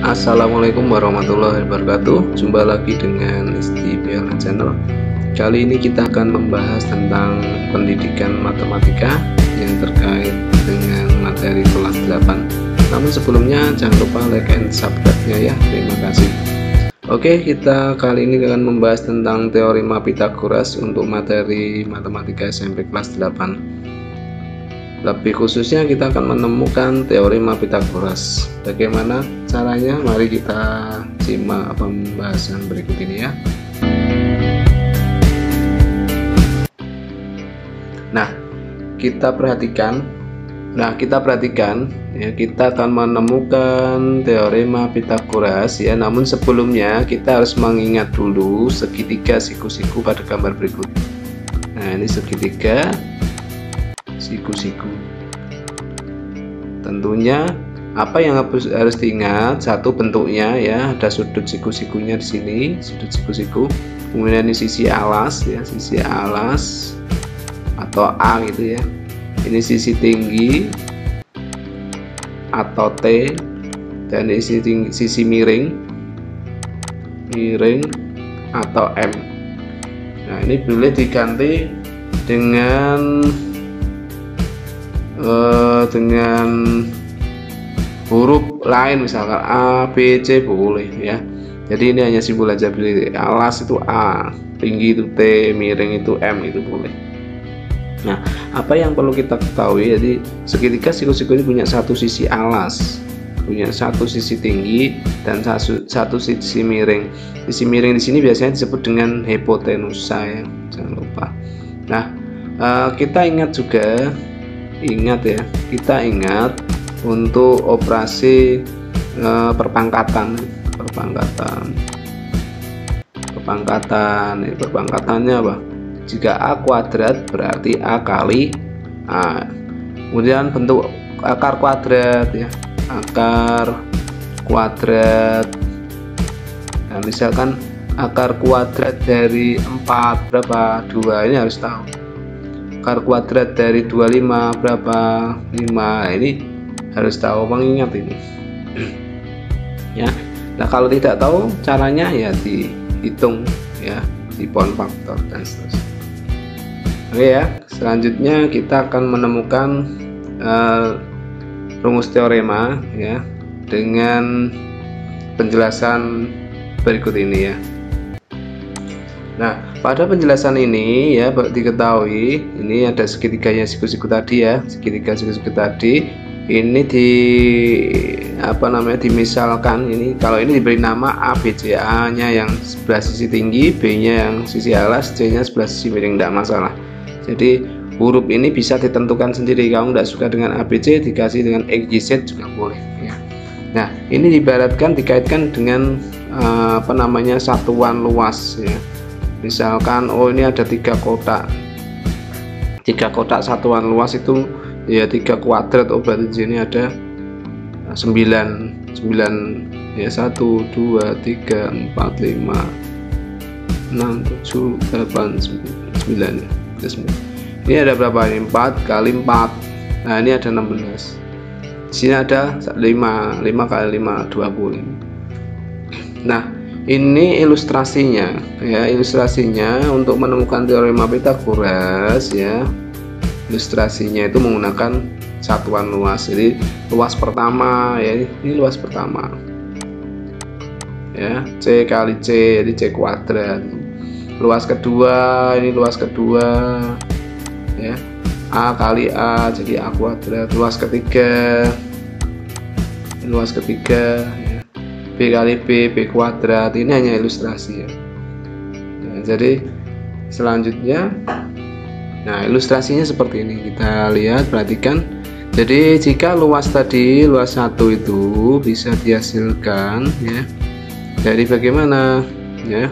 Assalamualaikum warahmatullahi wabarakatuh. Jumpa lagi dengan Istibiana Channel. Kali ini kita akan membahas tentang pendidikan matematika yang terkait dengan materi kelas 8. Namun sebelumnya jangan lupa like and subscribe-nya ya. Terima kasih. Oke, kita kali ini akan membahas tentang teorema Pythagoras untuk materi matematika SMP kelas 8. Lebih khususnya kita akan menemukan teorema Pythagoras. Bagaimana caranya? Mari kita simak pembahasan berikut ini ya. Nah, kita perhatikan ya, kita akan menemukan teorema Pythagoras ya. Namun sebelumnya kita harus mengingat dulu segitiga siku-siku pada gambar berikut. Nah, ini segitiga siku-siku. Tentunya apa yang harus diingat? Satu, bentuknya ya, ada sudut siku-sikunya di sini, sudut siku-siku. Kemudian ini sisi alas ya, sisi alas atau A gitu ya. Ini sisi tinggi atau T, dan ini sisi miring atau M. Nah, ini boleh diganti dengan huruf lain, misalkan A, B, C boleh ya. Jadi ini hanya simbol aja, pilih alas itu A, tinggi itu T, miring itu M, itu boleh. Nah, apa yang perlu kita ketahui, jadi segitiga siku-siku ini punya satu sisi alas, punya satu sisi tinggi dan satu sisi miring. Sisi miring di sini biasanya disebut dengan hipotenusa ya, jangan lupa. Nah, kita ingat untuk operasi perpangkatannya apa? Jika A kuadrat berarti A kali A. Kemudian bentuk akar kuadrat ya, akar kuadrat. Nah, misalkan akar kuadrat dari 4 berapa? 2, ini harus tahu. Akar kuadrat dari 25 berapa? 5. Ini harus tahu, mengingat ini ya. Nah, kalau tidak tahu caranya ya dihitung ya, di pound faktor dan seterusnya. Oke ya, selanjutnya kita akan menemukan rumus teorema ya dengan penjelasan berikut ini ya. Nah, pada penjelasan ini ya diketahui ini ada segitiganya siku-siku tadi ya, segitiga siku-siku tadi ini dimisalkan ini, kalau ini diberi nama A, B, C. A nya yang sebelah sisi tinggi, B nya yang sisi alas, C nya sebelah sisi miring, tidak masalah. Jadi huruf ini bisa ditentukan sendiri, kamu tidak suka dengan A, B, C dikasih dengan X, Y, Z juga boleh ya. Nah, ini diibaratkan dikaitkan dengan satuan luas ya. Misalkan ini ada 3 kotak satuan luas itu ya 3 kuadrat, berarti di sini ada 9 ya, 1 2 3 4 5 6 7 8 9 ya. Ini ada berapa ini? 4 kali 4. Nah, ini ada 16. Di sini ada 5 kali 5 20. Nah, ini ilustrasinya ya, ilustrasinya untuk menemukan teorema Pythagoras ya. Ilustrasinya itu menggunakan satuan luas. Jadi luas pertama ya, ini luas pertama ya, C kali C, jadi C kuadrat. Luas kedua, ini luas kedua ya, A kali A, jadi A kuadrat. Luas ketiga ya, B kali B, B kuadrat. Ini hanya ilustrasi ya. Nah, jadi selanjutnya, nah ilustrasinya seperti ini, kita lihat, perhatikan. Jadi jika luas 1 itu bisa dihasilkan ya dari bagaimana ya,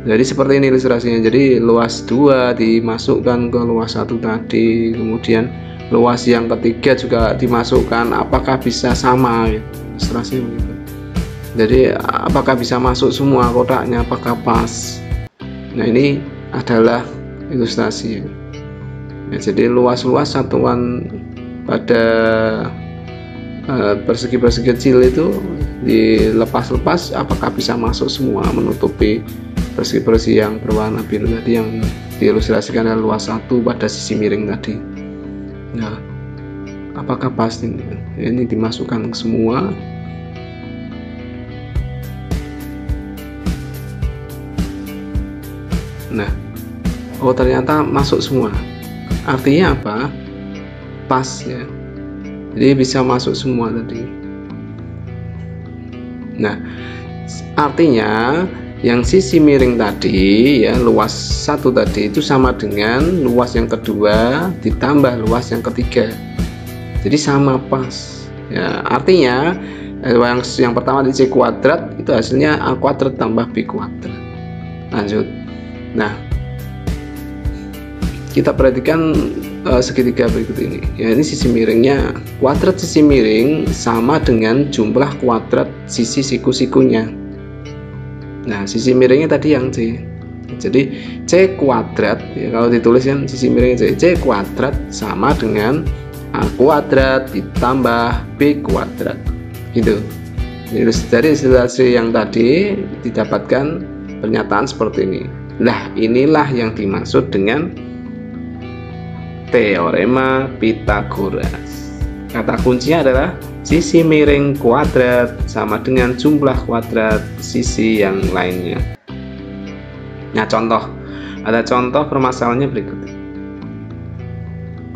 jadi seperti ini ilustrasinya. Jadi luas 2 dimasukkan ke luas 1 tadi, kemudian luas yang ketiga juga dimasukkan, apakah bisa sama ya, ilustrasinya begitu. Jadi apakah bisa masuk semua kotaknya, apakah pas. Nah, ini adalah ilustrasi ya. Jadi luas-luas satuan pada persegi-persegi kecil itu dilepas-lepas, apakah bisa masuk semua menutupi bersih-bersih yang berwarna biru tadi yang diilustrasikan dengan luas 1 pada sisi miring tadi. Nah, apakah pasti ini dimasukkan semua? Nah, oh ternyata masuk semua. Artinya apa? Pas ya. Jadi bisa masuk semua tadi. Nah, artinya yang sisi miring tadi ya, luas 1 tadi itu sama dengan luas yang kedua ditambah luas yang ketiga. Jadi sama pas. Ya, artinya yang pertama di C kuadrat itu hasilnya A kuadrat tambah B kuadrat. Lanjut. Nah, kita perhatikan segitiga berikut ini. Ya, ini sisi miringnya, kuadrat sisi miring sama dengan jumlah kuadrat sisi siku-sikunya. Nah, sisi miringnya tadi yang C. Jadi C kuadrat ya, kalau dituliskan sisi miringnya C kuadrat sama dengan A kuadrat ditambah B kuadrat. Gitu. Jadi dari ilustrasi yang tadi didapatkan pernyataan seperti ini. Nah, inilah yang dimaksud dengan teorema Pythagoras. Kata kuncinya adalah sisi miring kuadrat sama dengan jumlah kuadrat sisi yang lainnya. Nah, contoh. Ada contoh permasalahannya berikut.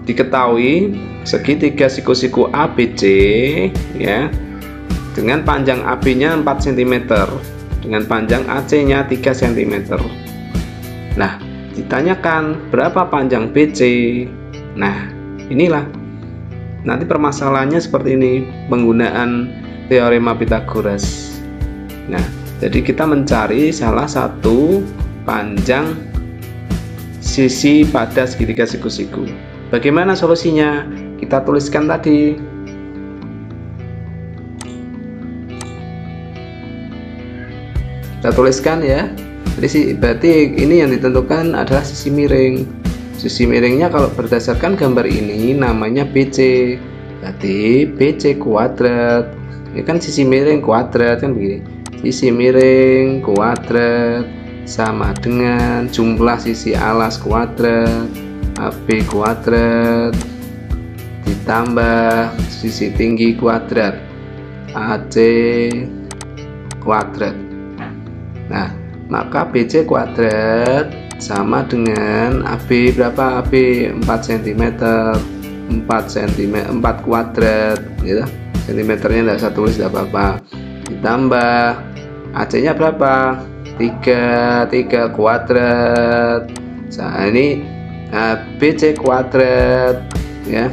Diketahui segitiga siku-siku ABC ya, dengan panjang AB-nya 4 cm, dengan panjang AC-nya 3 cm. Nah, ditanyakan berapa panjang BC. Nah, inilah nanti permasalahannya seperti ini, penggunaan teorema Pythagoras. Nah, jadi kita mencari salah satu panjang sisi pada segitiga siku-siku. Bagaimana solusinya? Kita tuliskan tadi. Kita tuliskan ya. Jadi berarti ini yang ditentukan adalah sisi miring. Sisi miringnya kalau berdasarkan gambar ini namanya BC. Berarti BC kuadrat. Ini kan sisi miring kuadrat kan begini. Sisi miring kuadrat sama dengan jumlah sisi alas kuadrat AB kuadrat ditambah sisi tinggi kuadrat AC kuadrat. Nah, maka BC kuadrat sama dengan AB berapa? AB 4 cm 4 kuadrat ya. Cm-nya tidak saya tulis, tidak apa-apa. Ditambah AC nya berapa? 3 kuadrat. Nah, ini BC kuadrat ya,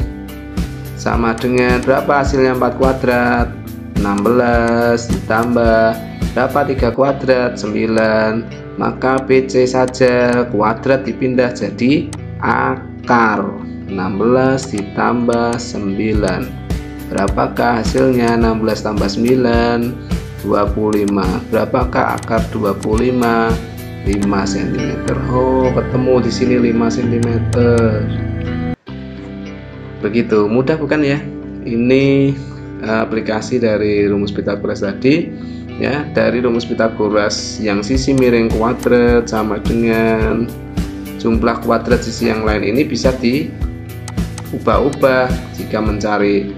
sama dengan berapa hasilnya? 4 kuadrat 16 ditambah berapa? 3 kuadrat 9. Maka BC saja kuadrat dipindah jadi akar 16 ditambah 9. Berapakah hasilnya? 16 tambah 9 25. Berapakah akar 25? 5 cm. Oh, ketemu di sini 5 cm. Begitu mudah bukan ya? Ini aplikasi dari rumus Pythagoras tadi ya. Dari rumus Pythagoras yang sisi miring kuadrat sama dengan jumlah kuadrat sisi yang lain ini bisa diubah-ubah. Jika mencari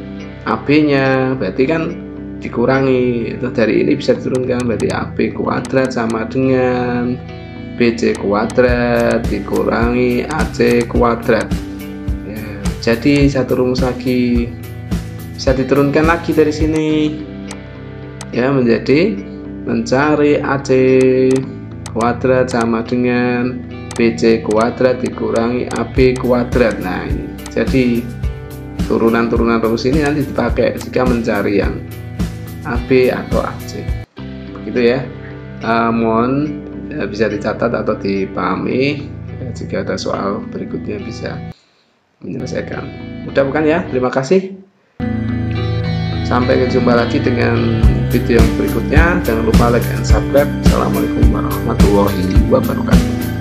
AB-nya berarti kan dikurangi, itu dari ini bisa diturunkan, berarti AB kuadrat sama dengan BC kuadrat dikurangi AC kuadrat ya. Jadi satu rumus lagi bisa diturunkan lagi dari sini ya, menjadi mencari AC kuadrat sama dengan BC kuadrat dikurangi AB kuadrat. Nah, ini jadi turunan-turunan rumus ini nanti dipakai jika mencari yang AB atau AC. Begitu ya. Mohon bisa dicatat atau dipahami. Jika ada soal berikutnya bisa menyelesaikan. Mudah bukan ya? Terima kasih. Sampai jumpa lagi dengan video yang berikutnya. Jangan lupa like and subscribe. Assalamualaikum warahmatullahi wabarakatuh.